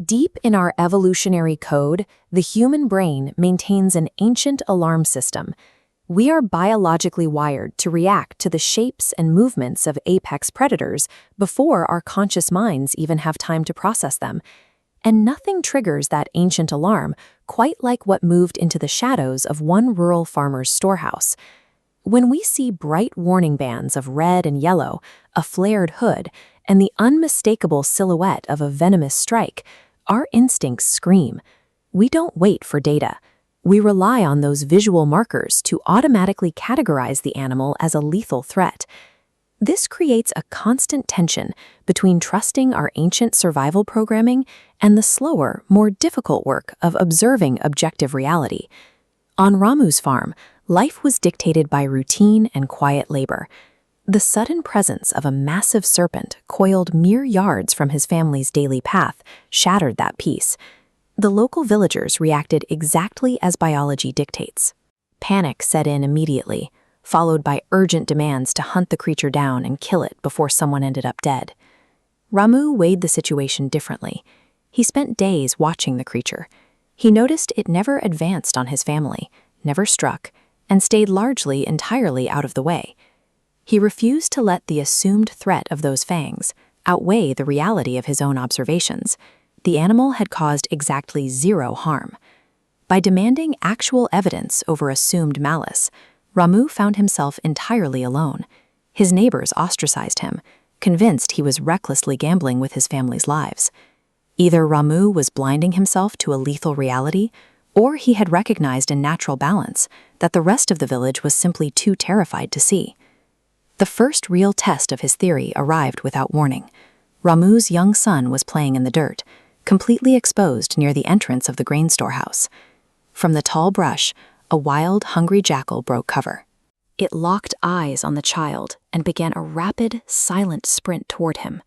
Deep in our evolutionary code, the human brain maintains an ancient alarm system. We are biologically wired to react to the shapes and movements of apex predators before our conscious minds even have time to process them. And nothing triggers that ancient alarm quite like what moved into the shadows of one rural farmer's storehouse. When we see bright warning bands of red and yellow, a flared hood, and the unmistakable silhouette of a venomous strike, our instincts scream. We don't wait for data. We rely on those visual markers to automatically categorize the animal as a lethal threat. This creates a constant tension between trusting our ancient survival programming and the slower, more difficult work of observing objective reality. On Ramu's farm, life was dictated by routine and quiet labor. The sudden presence of a massive serpent coiled mere yards from his family's daily path shattered that peace. The local villagers reacted exactly as biology dictates. Panic set in immediately, followed by urgent demands to hunt the creature down and kill it before someone ended up dead. Ramu weighed the situation differently. He spent days watching the creature. He noticed it never advanced on his family, never struck, and stayed largely entirely out of the way. He refused to let the assumed threat of those fangs outweigh the reality of his own observations. The animal had caused exactly zero harm. By demanding actual evidence over assumed malice, Ramu found himself entirely alone. His neighbors ostracized him, convinced he was recklessly gambling with his family's lives. Either Ramu was blinding himself to a lethal reality, or he had recognized a natural balance that the rest of the village was simply too terrified to see. The first real test of his theory arrived without warning. Ramu's young son was playing in the dirt, completely exposed near the entrance of the grain storehouse. From the tall brush, a wild, hungry jackal broke cover. It locked eyes on the child and began a rapid, silent sprint toward him.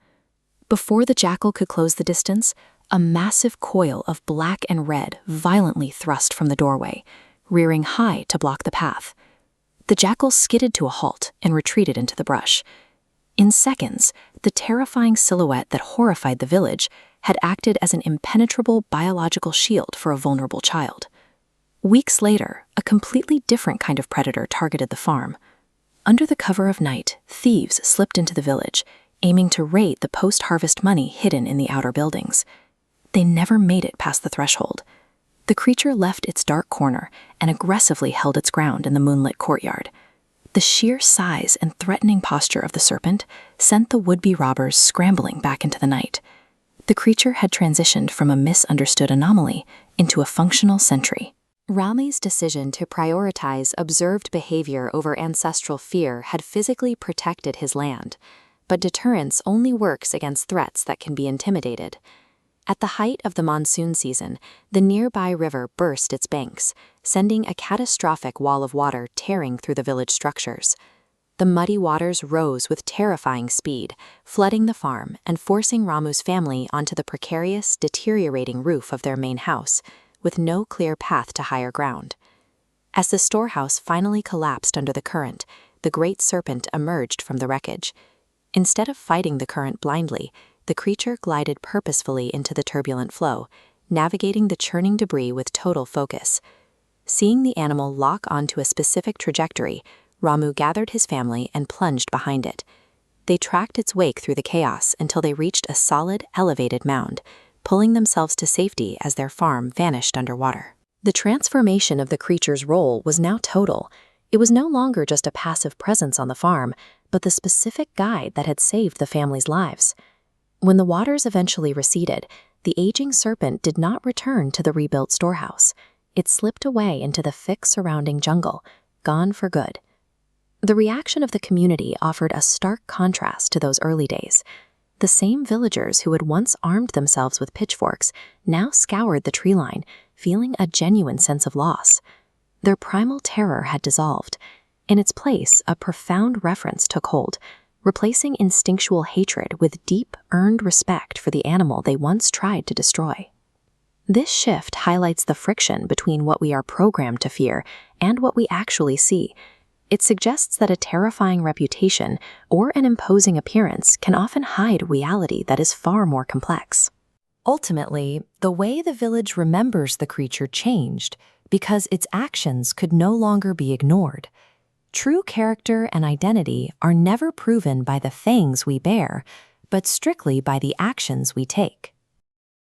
Before the jackal could close the distance, a massive coil of black and red violently thrust from the doorway, rearing high to block the path. The jackal skidded to a halt and retreated into the brush. In seconds, the terrifying silhouette that horrified the village had acted as an impenetrable biological shield for a vulnerable child. Weeks later, a completely different kind of predator targeted the farm. Under the cover of night, thieves slipped into the village, aiming to raid the post-harvest money hidden in the outer buildings. They never made it past the threshold. The creature left its dark corner and aggressively held its ground in the moonlit courtyard. The sheer size and threatening posture of the serpent sent the would-be robbers scrambling back into the night. The creature had transitioned from a misunderstood anomaly into a functional sentry. Ramu's decision to prioritize observed behavior over ancestral fear had physically protected his land, but deterrence only works against threats that can be intimidated. At the height of the monsoon season, the nearby river burst its banks, sending a catastrophic wall of water tearing through the village structures. The muddy waters rose with terrifying speed, flooding the farm and forcing Ramu's family onto the precarious, deteriorating roof of their main house, with no clear path to higher ground. As the storehouse finally collapsed under the current, the great serpent emerged from the wreckage. Instead of fighting the current blindly, the creature glided purposefully into the turbulent flow, navigating the churning debris with total focus. Seeing the animal lock onto a specific trajectory, Ramu gathered his family and plunged behind it. They tracked its wake through the chaos until they reached a solid, elevated mound, pulling themselves to safety as their farm vanished underwater. The transformation of the creature's role was now total. It was no longer just a passive presence on the farm, but the specific guide that had saved the family's lives. When the waters eventually receded, the aging serpent did not return to the rebuilt storehouse. It slipped away into the thick surrounding jungle, gone for good. The reaction of the community offered a stark contrast to those early days. The same villagers who had once armed themselves with pitchforks now scoured the tree line, feeling a genuine sense of loss. Their primal terror had dissolved. In its place, a profound reverence took hold, replacing instinctual hatred with deep, earned respect for the animal they once tried to destroy. This shift highlights the friction between what we are programmed to fear and what we actually see. It suggests that a terrifying reputation or an imposing appearance can often hide reality that is far more complex. Ultimately, the way the village remembers the creature changed because its actions could no longer be ignored. True character and identity are never proven by the fangs we bear, but strictly by the actions we take.